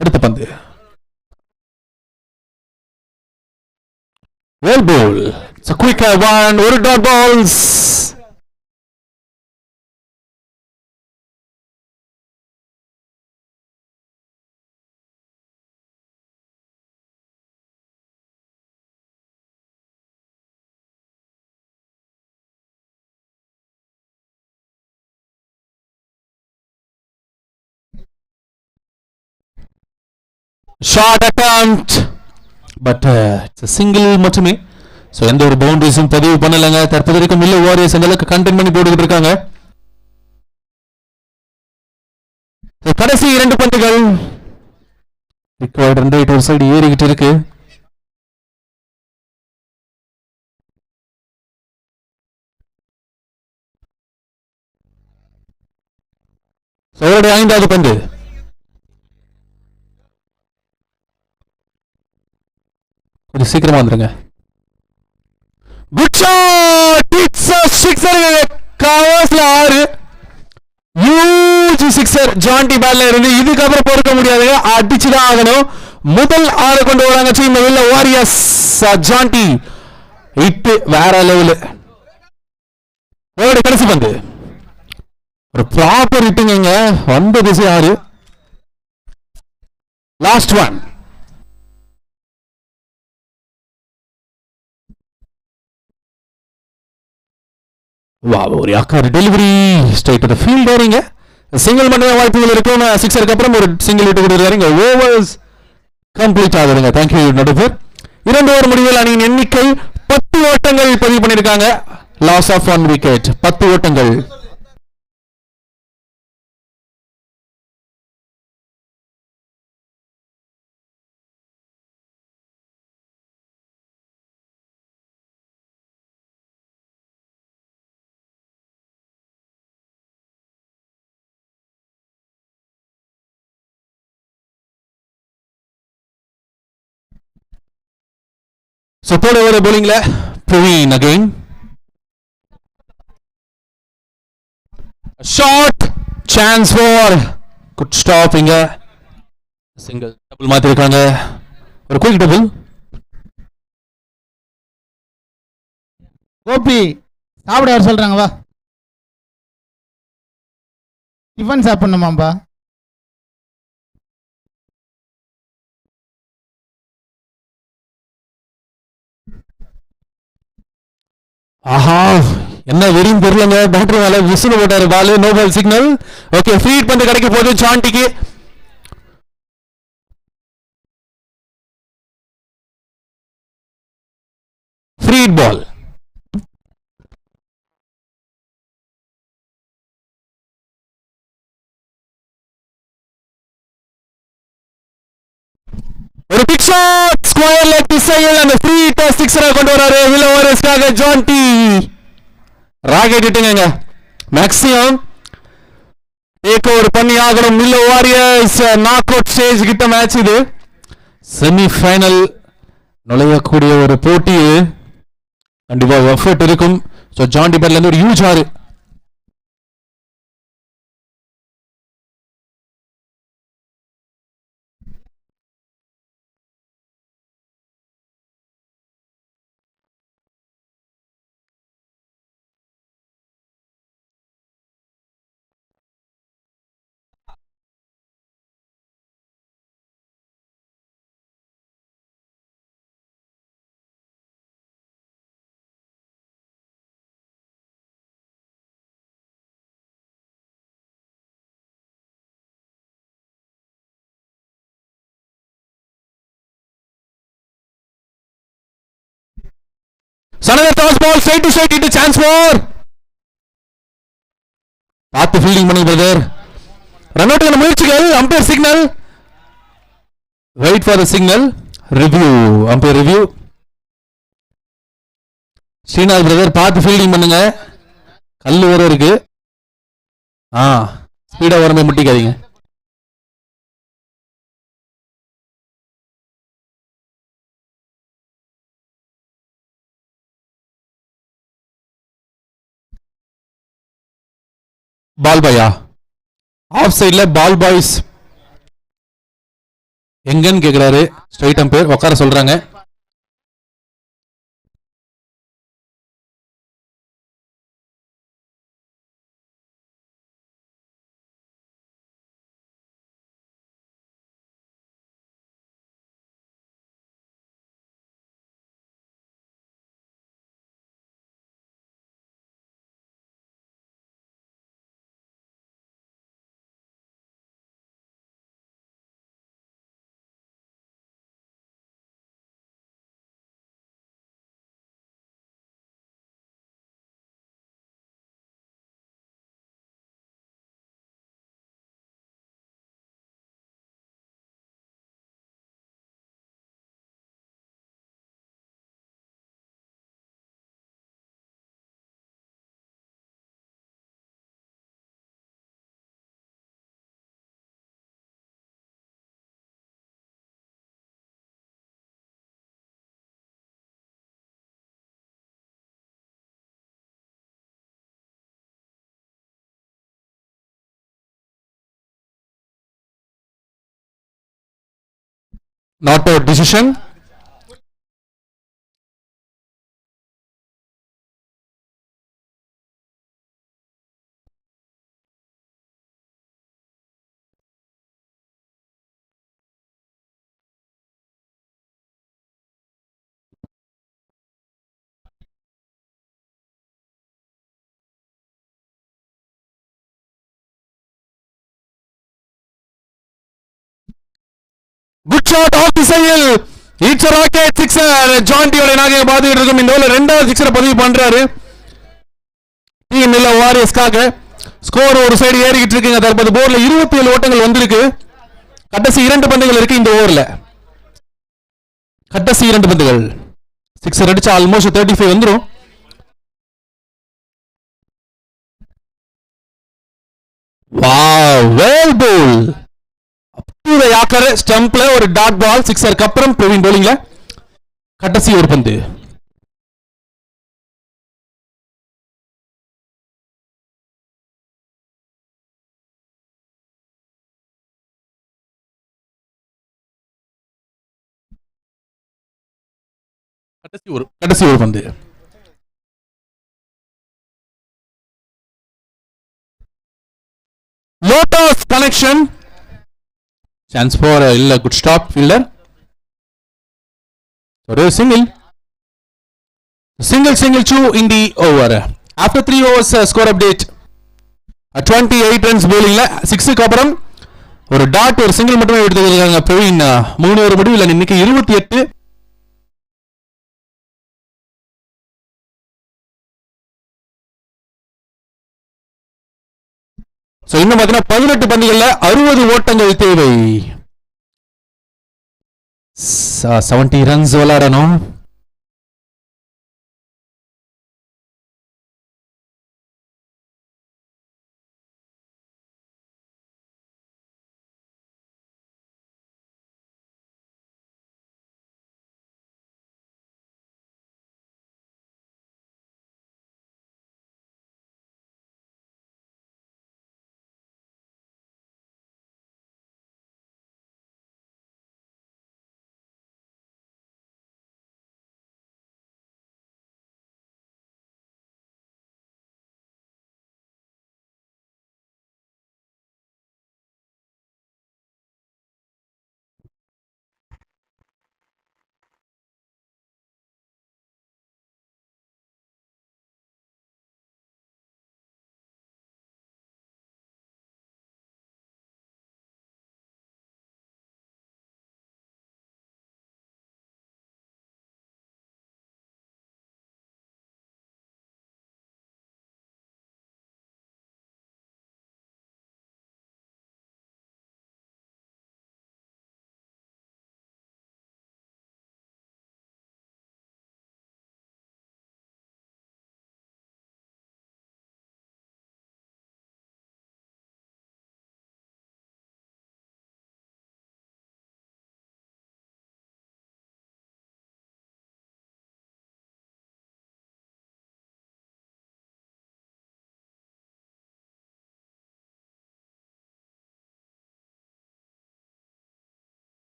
அடுத்த பந்து well ball. It's a quick one. ஒரு dot balls. Short attempt, but it's a single மட்டுமே. ஸோ எந்த ஒரு பவுண்டரிஸும் பதிவு பண்ணலைங்க. தற்போது வரைக்கும் மில்ல வாரியர்ஸ் அந்த அளவுக்கு கண்டெயின் பண்ணி போட்டுக்கிட்டு இருக்காங்க. கடைசி 2 பந்துகள். ரிக்வயர்ட் ரன் ரேட் ஒரு சைடு ஏறிக்கிட்டு இருக்கு. அவருடைய 5வது பந்து. கொஞ்சம் சீக்கிரமா வந்துருங்க. Good shot, it's a sixer. கவர்ஸ்ல 6 ஹியூஜ் சிக்ஸர் ஜான்டி பேட்ல இருந்து. இதுக்கப்புறம் பொறுக்க முடியாதுங்க, அடிச்சுதான் ஆகணும். முதல் 6 கொண்டு வராங்க டீம் வில்ல வாரியர்ஸ். ஜான்டி இட்டு வேற லெவலு. கடைசி பந்து ஒரு ப்ராப்பர் ஹிட்டிங்க. வந்த திசை 6. Last one. ஒரு அக்கார் டெலிவரி ஸ்ட்ரைட் டு ஃபீல்ட் வரீங்க. சிங்கிள் மட்டும் வாய்ப்புகள் இருக்கும். சிக்ஸருக்கு அப்புறம் ஒரு சிங்கிள் விட்டு கொடுக்குறாங்க. ஓவர்ஸ் கம்ப்ளீட் ஆகுதுங்க. தேங்க்யூ நடுவர். 2 ஓவர் முடிவில் அணியின் எண்ணிக்கை 10 ஓட்டங்கள் பதிவு பண்ணியிருக்காங்க. லாஸ் ஆஃப் 1 விக்கெட், 10 ஓட்டங்கள். So third over bowlingல Praveen again. A shot chance for good stop இங்க single double மாத்திருக்காங்க ஒரு quick double. கோபி சாப்பிட வர சொல்றாங்க வா. டிஃபன் சாப்பிடணுமாம்பா. ஆஹா என்ன வெறும் தெரியலங்க பேட்டரி மேல விசில் போட்டாரு ball no ball signal. Okay feed பண்ணி கிடைக்க போகுது சாண்டிக்கு. ஃப்ரீட் பால். ஒரு பிக் ஷாட் ஸ்கொயர் லெக் திசையில் அந்த ஃப்ரீ டாஸ் சிக்ஸரை கொண்டு வராரு வில்ல ஓவர்ஸ்க்காக ஜான்டி. ராக்கெட் இட்டுங்க மேக்ஸிமம் டேக் ஓவர் பண்ணி ஆகணும். வில்ல வாரியர்ஸ் நாக் அவுட் ஸ்டேஜ் கிட்ட மேட்ச் இது. செமி ஃபைனல் நுழையக்கூடிய ஒரு போட்டி கண்டிப்பா எஃபர்ட் இருக்கும். ஸோ ஜான்டி பேட்ல இருந்து ஒரு ஹியூஜ் ஆறு. Another toss ball straight to straight into chance for. பார்த்து ஃபீல்டிங் பண்ணுங்க பிரதர். ரன் அவுட் முயற்சிகள். Umpire signal. Wait for the signal. Review umpire review. Srinath brother பார்த்து ஃபீல்டிங் பண்ணுங்க. கல்லு வேற இருக்கு. ஸ்பீடா வரமே முட்டிக்காதீங்க. பால் பாயா ஆஃப் சைட்ல பால் பாய்ஸ் எங்கன்னு கேக்குறாரு. ஸ்ட்ரைட் அம்பையர் உட்கார சொல்றாங்க. Not a decision. Good shot off the side. It's a rocket sixer. ஜான்டியோட நாகையை பாத்துக்கிட்டு இருக்கும். இந்த ஓவர்ல ரெண்டாவது சிக்ஸரை பதிவு பண்றாரு. டீம் இல்ல வாரியர்ஸ்க்காக ஸ்கோர் ஒரு சைடு ஏறிக்கிட்டு இருக்குங்க. தற்போது போர்ட்ல 27 ஓட்டங்கள் வந்திருக்கு. கடைசி 2 பந்துகள் இருக்கு இந்த ஓவர்ல. கடைசி 2 பந்துகள் சிக்ஸர் அடிச்சா ஆல்மோஸ்ட் 35 வந்துரும். Wow well ball. யாக்கர் ஸ்டம்ப்ல ஒரு டாட் பால் சிக்ஸருக்கு அப்புறம் பிரவீன் போலிங்ல கடைசி ஒரு பந்து. கடைசி ஒரு பந்து. Lotus connection. சான்ஸ் ஃபார் இல்ல குட் ஸ்டாப் ஃபீல்டர். ஒரு single 2 in the over. After 3 overs score update. 28 runs bowlingல 6க்கு அப்புறம் ஒரு டாட் ஒரு சிங்கிள் மட்டுமே எடுத்துக்கிறாங்க. பிரவீன் 3 ஓவர் முடிவில் இன்னைக்கு 28. சோ இன்னும் பாத்தீங்கன்னா 18 பந்துகள்ல 60 ஓட்டங்கள் தேவை. 70 ரன்ஸ் விளையாடணும்.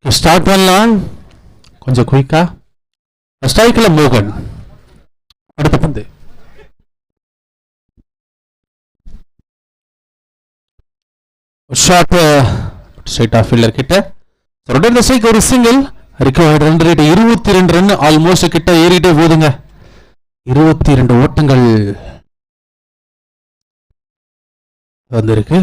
ஸ்டார்ட் பண்ணலாம் கொஞ்சம் குயிக்கா. ஸ்ட்ரைக்ல மோகன். அடுத்த பந்து ஷாட் ஸ்ட்ரைட் ஆஃப் ஃபீல்டர் கிட்ட. தொடர்ந்து ஸ்ட்ரைக் ஒரு single. Recovered run rate 22 run almost கிட்ட ஏறிட்டே போதுங்க. 22 ஓட்டங்கள் வந்திருக்கு.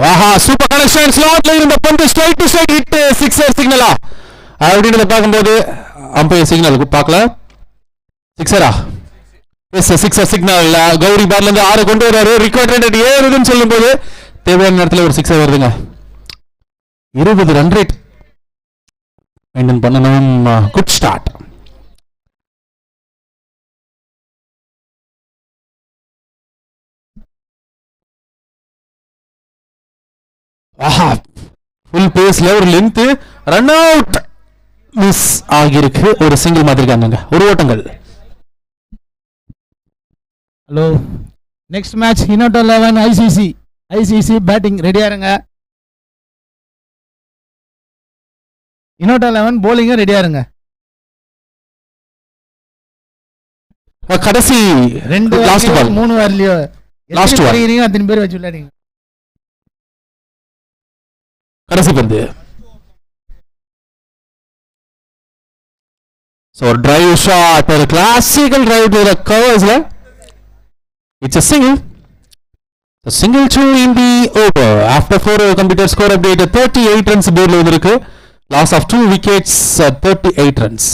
ஆஹா சூப்பர் கனெக்ஷன். ஸ்லாட்ல இருந்த பந்து straight to straight hit sixer சிக்னலா அப்படின்றத பார்க்கும்போது அம்பையர் சிக்னல் பார்க்கல. சிக்ஸரா? Yes sixer signal. கௌரி பார்ல இருந்து 6 கொண்டு வராரு. ரிகார்ட் ரேட் 7ன்னு சொல்லும் போது தேவையான நேரத்தில் ஒரு சிக்ஸர் வருதுங்க. 20 ரன் ரேட் மெயின்டைன் பண்ணணும். Good start. ஆஹா ஃபுல் பேஸ்ல ஒரு லென்த் ரன் அவுட் மிஸ் ஆகியிருக்கு. ஒரு சிங்கிள் மாதிரி இருக்காங்க. ஒரு ஓட்டங்கள். ஹலோ, நெக்ஸ்ட் மேட்ச் இனோட்டோ 11 ஐசிசி பேட்டிங் ரெடியா இருங்க. இனோட்டோ 11 போலிங் ரெடியா இருங்க. கடைசி 2 லாஸ்ட் பால் 3 வரலையோ லாஸ்ட் பால் அத்தனை பேர் வச்சு விளையாடுங்க. கடைசி பந்து. So drive shot, a classical drive to the covers. It's a single. A single 2 in the over. After 4 computer score update 38 runs board lo irukku. Loss of 2 wickets 38 runs.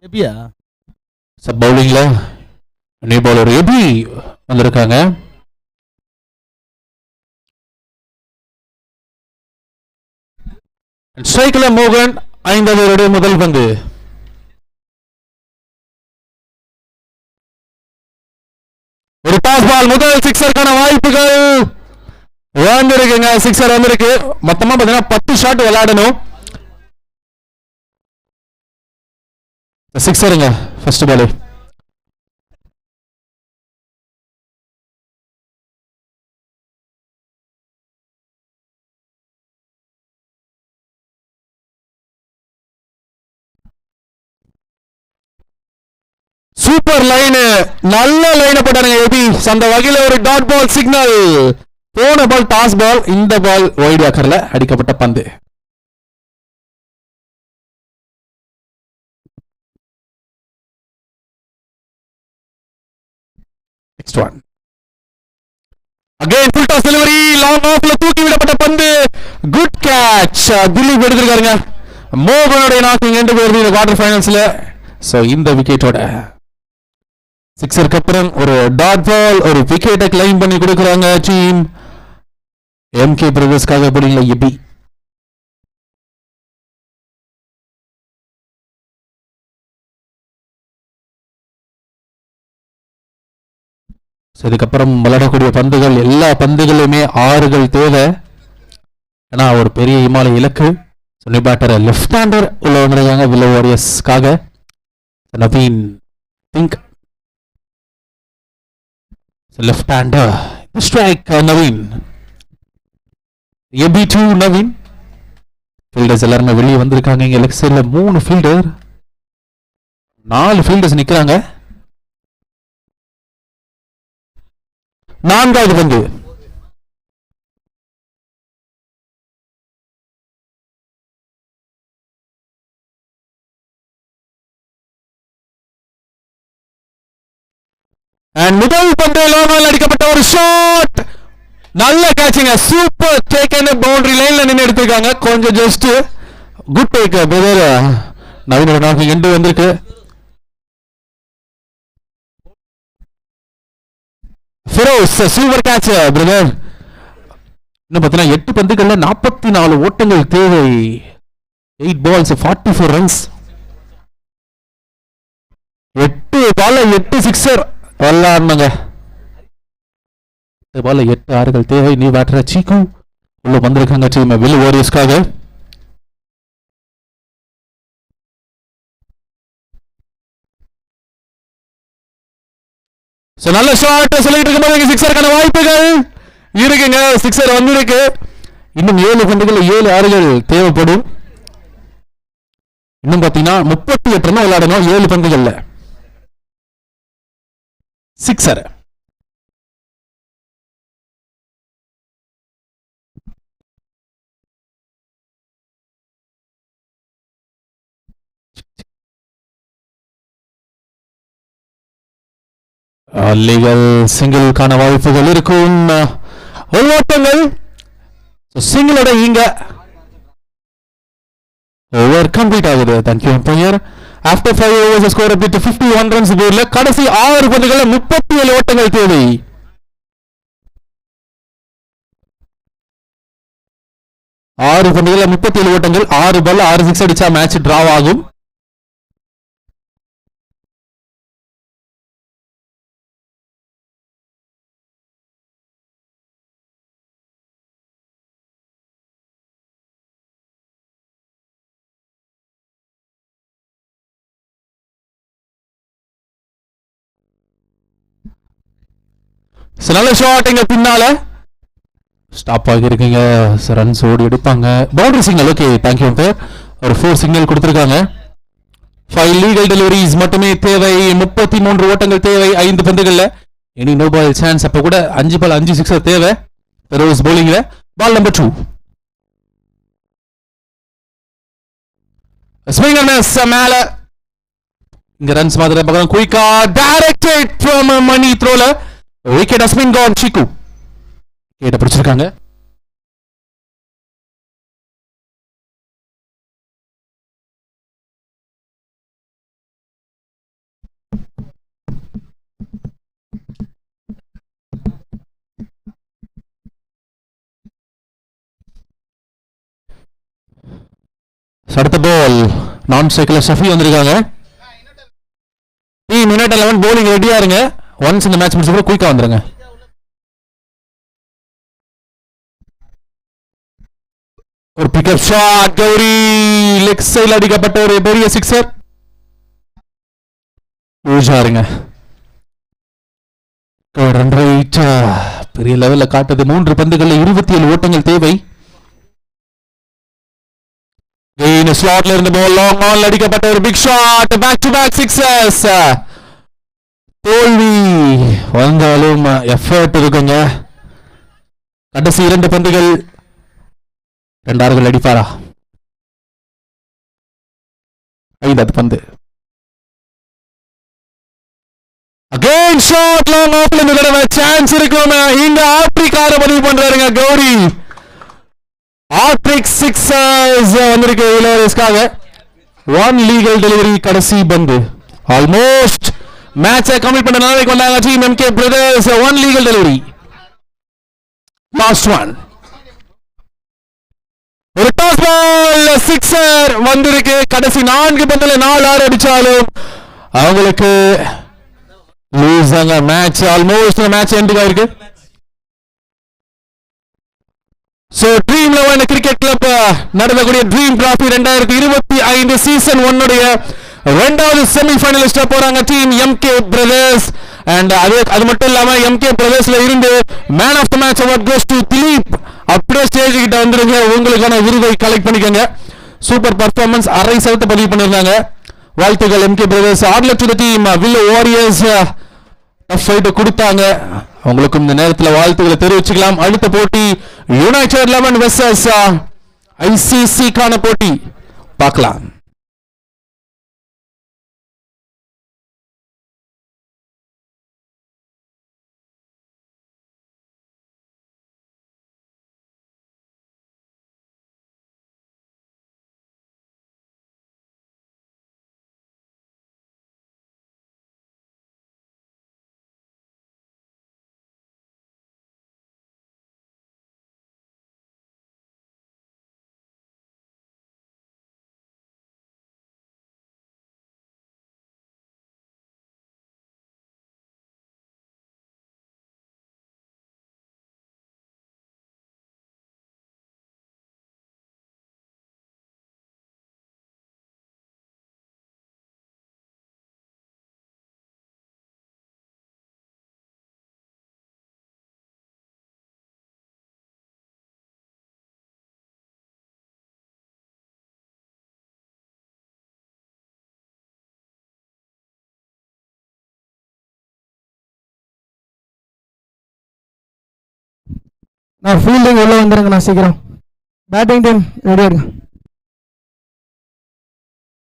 எப்படியா sub பவுலிங்ல new bowler எபி வந்திருக்காங்க. ஸ்ட்ரைக்ல மோகன் 5வது ஓவருடைய முதல் பந்து. ஒரு pass பால். முதல் சிக்ஸருக்கான வாய்ப்புகள் வந்திருக்குங்க. சிக்ஸர் வந்திருக்கு. மொத்தமா பாத்தீங்கன்னா 10 ஷாட் விளையாடணும். சிக்ஸருங்க ஃபர்ஸ்ட் பால். Super line. நல்ல லைன் போட்டாருங்க எபி. அந்த வகையில் ஒரு டாட் பால் சிக்னல். போன பால் டாஸ் பால், இந்த பால் வைட் ஆக்கர்ல அடிக்கப்பட்ட பந்து. Next one. Again full toss delivery. Long off la தூக்கி விடப்பட்ட பந்து. Good catch. திலீப் எடுத்திருக்காருங்க. மோகனுடைய நாக்கிங் எண்டு போயிருது இந்த குவார்டர் ஃபைனல்ஸ்ல. சோ இந்த விக்கெட்டோட சிக்ஸருக்கு அப்புறம் ஒரு டாட் பால், ஒரு விக்கெட்டை கிளைம் பண்ணி கொடுக்குறாங்க டீம் எம்கே பிரதர்ஸ்க்காக போலிங்ல எபி. இதுக்கப்புறம் விளையாடக்கூடிய பந்துகள் எல்லா பந்துகளுமே 6கள் தேவை. ஏன்னா ஒரு பெரிய இமாலய இலக்கு. நியூ பேட்டர் லெஃப்ட் ஹேண்டர் உள்ள வந்திருக்காங்க willow warriors. Naveen think left hander strike. Naveen எபி2 நவீன். ஃபீல்டர்ஸ் எல்லாருமே வெளியே வந்திருக்காங்க. இங்க லெஃப்ட் சைட்ல 3 ஃபீல்டர் 4 ஃபீல்டர்ஸ் நிக்கிறாங்க. 4வது பந்து. முதல் பந்து லோனால் அடிக்கப்பட்ட ஒரு ஷாட். நல்ல கேட்சிங்க. Super taken. பவுண்டரி லைன்ல நின்று எடுத்திருக்காங்க. கொஞ்சம் ஜஸ்ட் குட் டேக் பிரதர். நவீனோட நாக்கிங் எண்டு வந்திருக்கு. Feroz super catch brother. இன்னும் பார்த்தீங்கன்னா 8 பந்துகள்ல 44 ஓட்டங்கள் தேவை. 8 balls 44 runs. 8 பால்ல 8 சிக்ஸர் விளாடுனாங்க. 8 பால்ல 8 ஆறுகள் தேவை. நீ பேட்டர் சீக்கு உள்ள வந்திருக்காங்க டீம் வில்லு வாரியர்ஸ்க்காக. நல்ல ஷாட் சொல்லிட்டு இருக்கும்போது சிக்ஸருக்கான வாய்ப்புகள் இருக்குங்க. சிக்ஸர் வந்திருக்கு. இன்னும் 7 பந்துகள் 7 ஆறுகள் தேவைப்படும். இன்னும் பாத்தீங்கன்னா 38 ரன் விளையாடணும் 7 பந்துகள்ல. சிக்ஸர் லீகல் சிங்கிளுக்கான வாய்ப்புகள் இருக்கும். ஓட்டங்கள் சிங்கிளோட இங்க ஓவர் கம்ப்ளீட் ஆகுது. Thank you umpire. After 5 overs score up 51 runs போர்ல கடைசி 6 பந்துகள்ல 37 ஓட்டங்கள் தேவை. ஆறு பந்துகள்ல 37 ஓட்டங்கள். 6 பால் 6 சிக்ஸ் அடிச்சா மேட்ச் டிராவ் ஆகும். நல்ல ஷாட் இங்க பின்னால ஸ்டாப் ஆகி இருக்குங்க. ரன்ஸ் ஓடி எடுப்பாங்க. Boundary signal. Okay thank you empire. ஒரு 4 சிக்னல் கொடுத்திருக்காங்க. 5 லீகல் டெலிவரிஸ் மட்டுமே தேவை. 33 ஓட்டங்கள் தேவை 5 பந்துகள்ல. Any no ball chance. அப்ப கூட 5 பால் 5 சிக்ஸர் தேவை. ஃபெரோஸ் bowlingல. பால் நம்பர் 2 ஸ்விங்கர்னஸ் மேல இங்க ரன்ஸ் மாதிரி பார்க்கலாம். குயிக்கா டைரக்டட் ஃப்ரம் மணி த்ரோல விக்கெட் has been gone. சீக்கு விக்கெட் பிடிச்சிருக்காங்க. அடுத்த பால் நான் சைக்கிள் ஷஃபி வந்திருக்காங்க. டீம் யுனைடெட் 11 bowling ரெடியா இருங்க. ஒன்ஸ் இந்த மேட்ச் முடிச்ச குயிக்கா வந்துருங்க. ஒரு பிக்கப் ஷாட் கௌரி லெக் சைடில் அடிக்கப்பட்ட ஒரு பெரிய சிக்ஸர். ஊஜாருங்க. ரன் ரேட் பெரிய லெவல்ல காட்டுது. 3 பந்துகள்ல 27 ஓட்டங்கள் தேவை. ஸ்லாட்ல இருந்து பால் லாங் ஆன் அடிக்கப்பட்ட ஒரு big shot. Back to back sixers. தோல்வி வந்தாலும் எஃபர்ட் இருக்குங்க. கடைசி 2 பந்துகள் 2 ஆறுகள் அடிப்பாரா? 5வது பந்து. அகைன் ஷாட் லாங் ஆஃப்ல இந்த தடவை சான்ஸ் இருக்கும். இங்க ஆப்ரிக் ஆற பதிவு பண்றாருங்க கௌரி. ஆப்ரிக் சிக்ஸர்ஸ் வந்திருக்கு இளவரசுக்காக. 1 லீகல் டெலிவரி கடைசி பந்து. ஆல்மோஸ்ட் மேட்சை கம்ப்ளீட் பண்ண நாளைக்கு வந்தாங்க team MK brothers. 1 legal delivery. Last one. ஒரு டாஸ் பால் சிக்ஸர் வந்திருக்கு. கடைசி 4 பந்துல 4 ஆறு அடிச்சாலும் அவங்களுக்கு லூஸ் ஆங்க. மேட்ச் ஆல்மோஸ்ட் மேட்ச் எண்டுக்கு இருக்கு. சோ ட்ரீம் 11 கிரிக்கெட் கிளப் நடந்தக்கூடிய ட்ரீம் டிராபி 2025 சீசன் 1 உடைய 2வது செமி ஃபைனலிஸ்டா போறாங்க டீம் எம்கே பிரதர்ஸ். அண்ட் அது மட்டும் இல்லாம எம்கே பிரதர்ஸ்ல இருந்து man of the match award goes to Dileep. அப்படியே ஸ்டேஜ் கிட்ட வந்துருங்க. உங்களுக்கான விருதை கலெக்ட் பண்ணிக்கங்க. Super performance. 6 சதத்தை பதிவு பண்ணிருந்தாங்க. வாழ்த்துக்கள் MK brothers. All luck to the team வில்லு வாரியர்ஸ். டஃப் ஃபைட் கொடுத்தாங்க. உங்களுக்கும் இந்த நேரத்தில் வாழ்த்துக்களை தெரிவிச்சுக்கலாம். அடுத்த போட்டி யுனைடெட் 11 வெர்சஸ் ஐசிசி கான போட்டி பார்க்கலாம். நான் ஃபீல்டிங் உள்ள வந்துருங்க நான் சீக்கிரம் பேட்டிங் டீம் ரெடியா இருக்கு